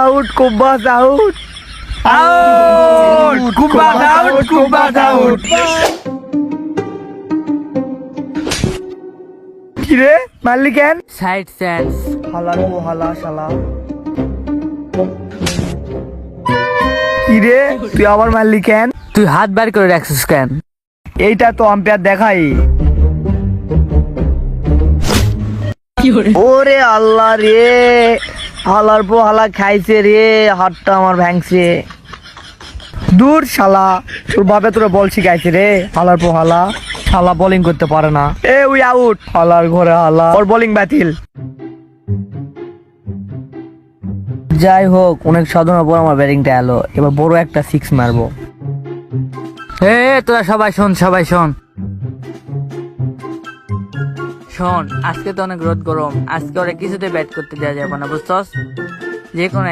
Out কুব্বাস out out কুব্বাস out কুব্বাস আউট। কিরে মারলি কেন? Side sense. হালার ও হালা শালা। কিরে তুই আবার মারলি কেন? তুই হাত বার করে রাখছিস কেন? এইটা তো আম্পায়ার দেখাই। ওরে আল্লাহ রে, হালার পো হালা খাইছে রে, হাতটা আমার ভাঙছে। দূর শালা, তোর বাপে তোরা বল শিখাইছে রে। হালার পো হালা, শালা বোলিং করতে পারে না। We out. হালার ঘরে হালা, ওর বোলিং বাতিল। যাই হোক, অনেক সাধনার পর আমার ব্যাটিংটা এলো। এবার বড় একটা সিক্স মারবো। তোরা সবাই শোন, সবাই শোন। শোন, আজকে তো অনেক রোদ গরম, আজকে ওরা কিছুতে ব্যাট করতে দেওয়া যাবে না, বুঝছস? যে কোনো